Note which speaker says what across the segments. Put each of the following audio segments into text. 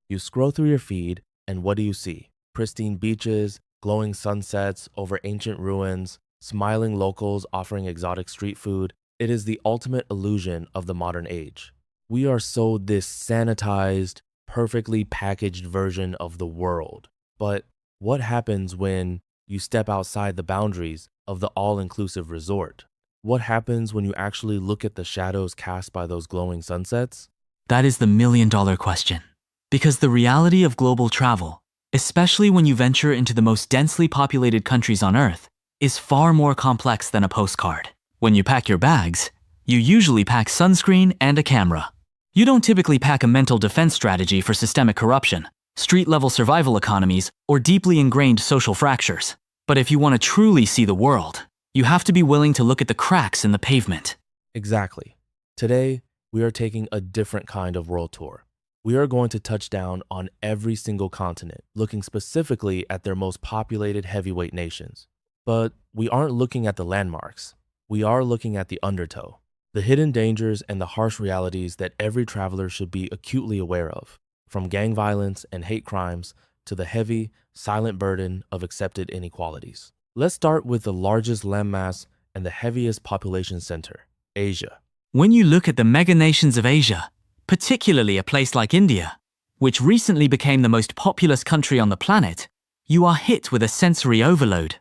Speaker 1: You scroll through your feed, and what do you see? Pristine beaches, glowing sunsets over ancient ruins, smiling locals offering exotic street food. It is the ultimate illusion of the modern age. We are sold this sanitized, perfectly packaged version of the world. But what happens when you step outside the boundaries of the all-inclusive resort? What happens when you actually look at the shadows cast by those glowing sunsets?
Speaker 2: That is the million-dollar question. Because the reality of global travel, especially when you venture into the most densely populated countries on Earth, is far more complex than a postcard. When you pack your bags, you usually pack sunscreen and a camera. You don't typically pack a mental defense strategy for systemic corruption, street-level survival economies, or deeply ingrained social fractures. But if you want to truly see the world, you have to be willing to look at the cracks in the pavement.
Speaker 1: Exactly. Today, we are taking a different kind of world tour. We are going to touch down on every single continent, looking specifically at their most populated heavyweight nations. But we aren't looking at the landmarks. We are looking at the undertow, the hidden dangers and the harsh realities that every traveler should be acutely aware of, from gang violence and hate crimes to the heavy, silent burden of accepted inequalities. Let's start with the largest landmass and the heaviest population center, Asia.
Speaker 2: When you look at the mega nations of Asia, particularly a place like India, which recently became the most populous country on the planet, you are hit with a sensory overload.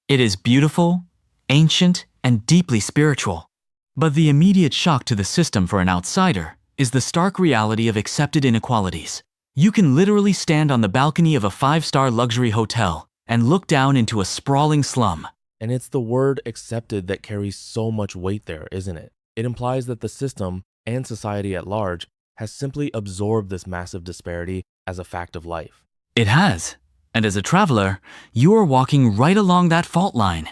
Speaker 2: It is beautiful, ancient, and deeply spiritual. But the immediate shock to the system for an outsider is the stark reality of accepted inequalities. You can literally stand on the balcony of a 5-star luxury hotel and look down into a sprawling slum.
Speaker 1: And it's the word accepted that carries so much weight there, isn't it? It implies that the system and society at large has simply absorbed this massive disparity as a fact of life.
Speaker 2: It has. And as a traveler, you are walking right along that fault line.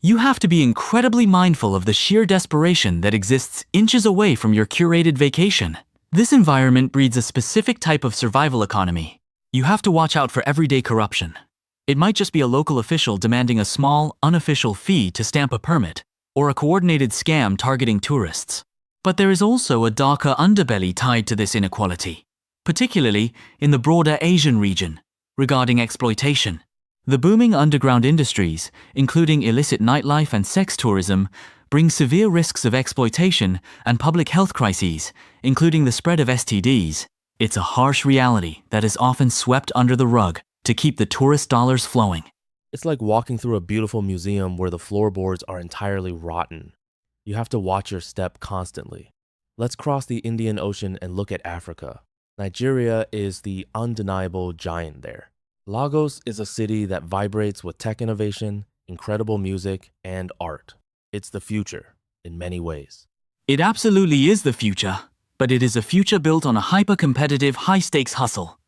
Speaker 2: You have to be incredibly mindful of the sheer desperation that exists inches away from your curated vacation. This environment breeds a specific type of survival economy. You have to watch out for everyday corruption. It might just be a local official demanding a small, unofficial fee to stamp a permit, or a coordinated scam targeting tourists. But there is also a darker underbelly tied to this inequality, particularly in the broader Asian region, regarding exploitation. The booming underground industries, including illicit nightlife and sex tourism, bring severe risks of exploitation and public health crises, including the spread of STDs. It's a harsh reality that is often swept under the rug to keep the tourist dollars flowing.
Speaker 1: It's like walking through a beautiful museum where the floorboards are entirely rotten. You have to watch your step constantly. Let's cross the Indian Ocean and look at Africa. Nigeria is the undeniable giant there. Lagos is a city that vibrates with tech innovation, incredible music, and art. It's the future in many ways.
Speaker 2: It absolutely is the future, but it is a future built on a hyper-competitive, high-stakes hustle.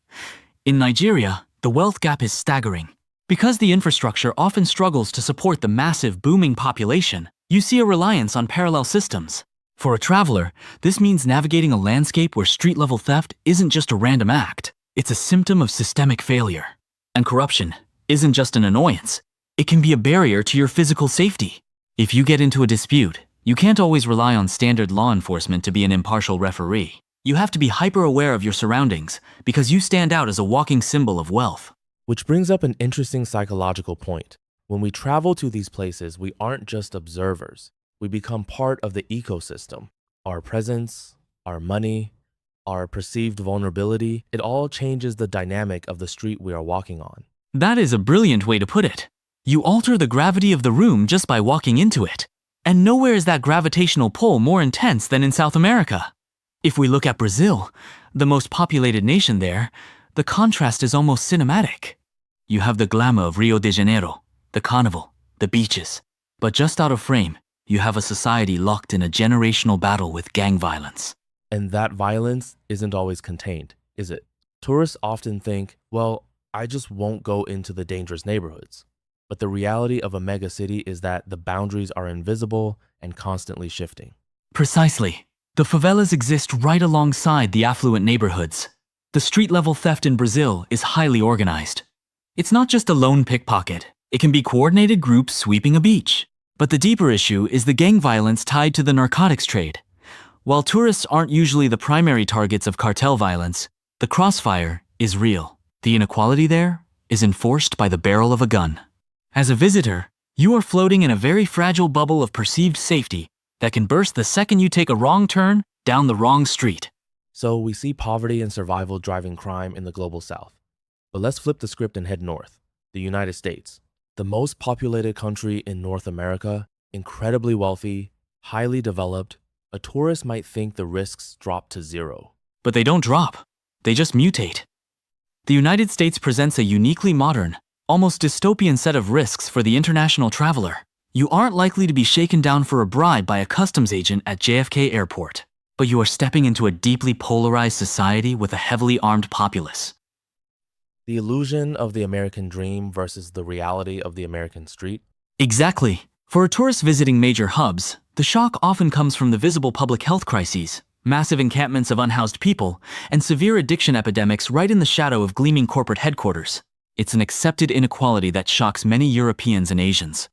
Speaker 2: In Nigeria, the wealth gap is staggering. Because the infrastructure often struggles to support the massive, booming population, you see a reliance on parallel systems. For a traveler, this means navigating a landscape where street-level theft isn't just a random act. It's a symptom of systemic failure. And corruption isn't just an annoyance. It can be a barrier to your physical safety. If you get into a dispute, you can't always rely on standard law enforcement to be an impartial referee. You have to be hyper-aware of your surroundings because you stand out as a walking symbol of wealth.
Speaker 1: Which brings up an interesting psychological point. When we travel to these places, we aren't just observers. We become part of the ecosystem. Our presence, our money, our perceived vulnerability, it all changes the dynamic of the street we are walking on.
Speaker 2: That is a brilliant way to put it. You alter the gravity of the room just by walking into it. And nowhere is that gravitational pull more intense than in South America. If we look at Brazil, the most populated nation there, the contrast is almost cinematic. You have the glamour of Rio de Janeiro, the carnival, the beaches. But just out of frame, you have a society locked in a generational battle with gang violence.
Speaker 1: And that violence isn't always contained, is it? Tourists often think, well, I just won't go into the dangerous neighborhoods. But the reality of a mega city is that the boundaries are invisible and constantly shifting.
Speaker 2: Precisely. The favelas exist right alongside the affluent neighborhoods. The street-level theft in Brazil is highly organized. It's not just a lone pickpocket. It can be coordinated groups sweeping a beach. But the deeper issue is the gang violence tied to the narcotics trade. While tourists aren't usually the primary targets of cartel violence, The crossfire is real. The inequality there is enforced by the barrel of a gun. As a visitor, you are floating in a very fragile bubble of perceived safety that can burst the second you take a wrong turn down the wrong street.
Speaker 1: So we see poverty and survival driving crime in the global south. But let's flip the script and head north, the United States. The most populated country in North America, incredibly wealthy, highly developed. A tourist might think the risks drop to zero.
Speaker 2: But they don't drop. They just mutate. The United States presents a uniquely modern, almost dystopian set of risks for the international traveler. You aren't likely to be shaken down for a bribe by a customs agent at JFK Airport, but you are stepping into a deeply polarized society with a heavily armed populace.
Speaker 1: The illusion of the American dream versus the reality of the American street.
Speaker 2: Exactly. For a tourist visiting major hubs, the shock often comes from the visible public health crises, massive encampments of unhoused people, and severe addiction epidemics right in the shadow of gleaming corporate headquarters. It's an accepted inequality that shocks many Europeans and Asians.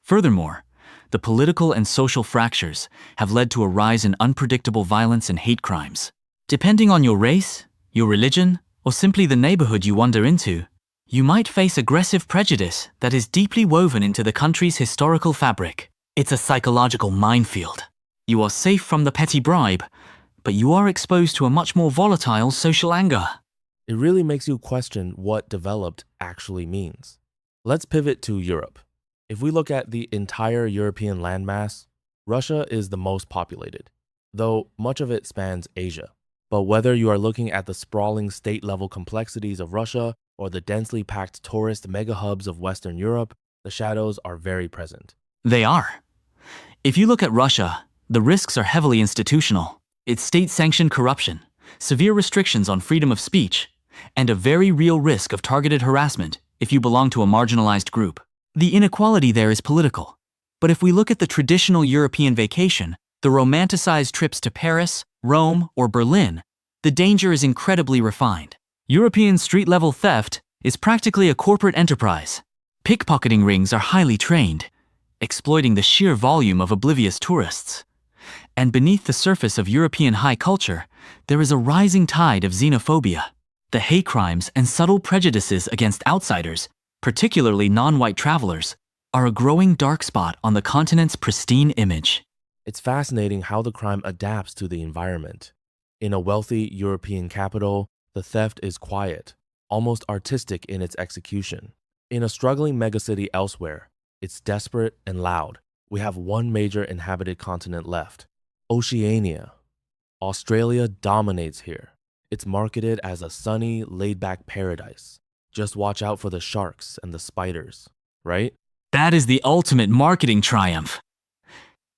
Speaker 2: Furthermore, the political and social fractures have led to a rise in unpredictable violence and hate crimes. Depending on your race, your religion, or simply the neighborhood you wander into, you might face aggressive prejudice that is deeply woven into the country's historical fabric. It's a psychological minefield. You are safe from the petty bribe, but you are exposed to a much more volatile social anger.
Speaker 1: It really makes you question what developed actually means. Let's pivot to Europe. If we look at the entire European landmass, Russia is the most populated, though much of it spans Asia. But whether you are looking at the sprawling state-level complexities of Russia or the densely packed tourist mega-hubs of Western Europe, the shadows are very present.
Speaker 2: They are. If you look at Russia, the risks are heavily institutional. It's state-sanctioned corruption, severe restrictions on freedom of speech, and a very real risk of targeted harassment if you belong to a marginalized group. The inequality there is political. But if we look at the traditional European vacation, the romanticized trips to Paris, Rome, or Berlin, the danger is incredibly refined. European street-level theft is practically a corporate enterprise. Pickpocketing rings are highly trained, exploiting the sheer volume of oblivious tourists. And beneath the surface of European high culture, there is a rising tide of xenophobia. The hate crimes and subtle prejudices against outsiders, particularly non-white travelers, are a growing dark spot on the continent's pristine image.
Speaker 1: It's fascinating how the crime adapts to the environment. In a wealthy European capital, the theft is quiet, almost artistic in its execution. In a struggling megacity elsewhere, it's desperate and loud. We have one major inhabited continent left, Oceania. Australia dominates here. It's marketed as a sunny, laid-back paradise. Just watch out for the sharks and the spiders, right?
Speaker 2: That is the ultimate marketing triumph.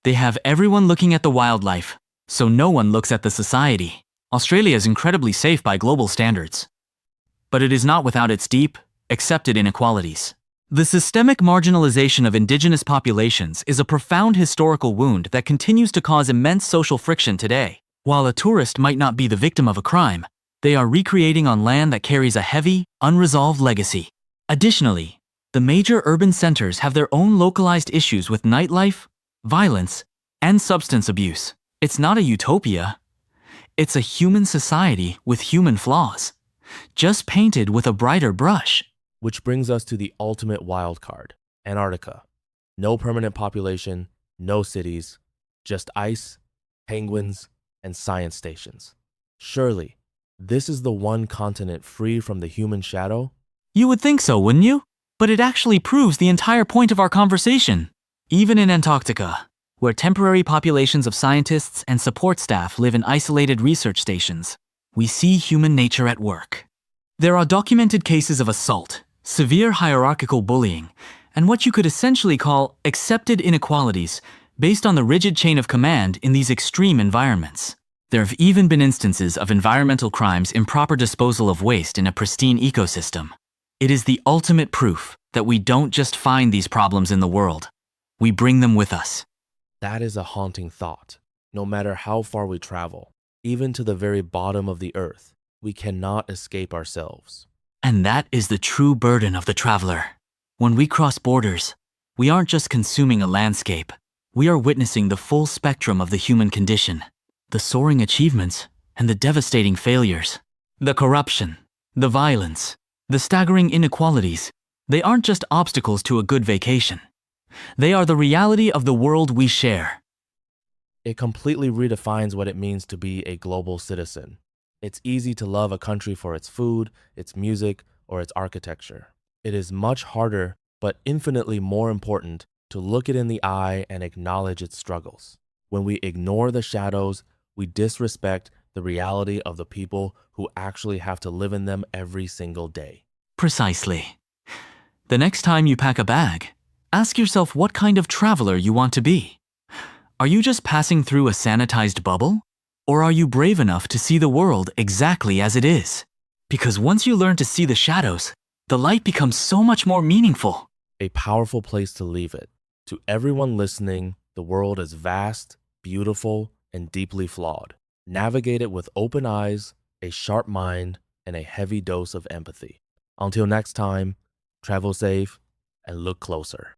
Speaker 2: They have everyone looking at the wildlife, so no one looks at the society. Australia is incredibly safe by global standards. But it is not without its deep, accepted inequalities. The systemic marginalization of indigenous populations is a profound historical wound that continues to cause immense social friction today. While a tourist might not be the victim of a crime, they are recreating on land that carries a heavy, unresolved legacy. Additionally, the major urban centers have their own localized issues with nightlife, violence, and substance abuse. It's not a utopia. It's a human society with human flaws, just painted with a brighter brush.
Speaker 1: Which brings us to the ultimate wild card, Antarctica. No permanent population, no cities, just ice, penguins, and science stations. Surely, this is the one continent free from the human shadow?
Speaker 2: You would think so, wouldn't you? But it actually proves the entire point of our conversation. Even in Antarctica, where temporary populations of scientists and support staff live in isolated research stations, we see human nature at work. There are documented cases of assault, severe hierarchical bullying, and what you could essentially call accepted inequalities based on the rigid chain of command in these extreme environments. There have even been instances of environmental crimes, improper disposal of waste in a pristine ecosystem. It is the ultimate proof that we don't just find these problems in the world, we bring them with us.
Speaker 1: That is a haunting thought. No matter how far we travel, even to the very bottom of the earth, we cannot escape ourselves.
Speaker 2: And that is the true burden of the traveler. When we cross borders, we aren't just consuming a landscape. We are witnessing the full spectrum of the human condition, the soaring achievements and the devastating failures. The corruption, the violence, the staggering inequalities, they aren't just obstacles to a good vacation. They are the reality of the world we share.
Speaker 1: It completely redefines what it means to be a global citizen. It's easy to love a country for its food, its music, or its architecture. It is much harder, but infinitely more important, to look it in the eye and acknowledge its struggles. When we ignore the shadows, we disrespect the reality of the people who actually have to live in them every single day.
Speaker 2: Precisely. The next time you pack a bag, ask yourself what kind of traveler you want to be. Are you just passing through a sanitized bubble? Or are you brave enough to see the world exactly as it is? Because once you learn to see the shadows, the light becomes so much more meaningful.
Speaker 1: A powerful place to leave it. To everyone listening, the world is vast, beautiful, and deeply flawed. Navigate it with open eyes, a sharp mind, and a heavy dose of empathy. Until next time, travel safe and look closer.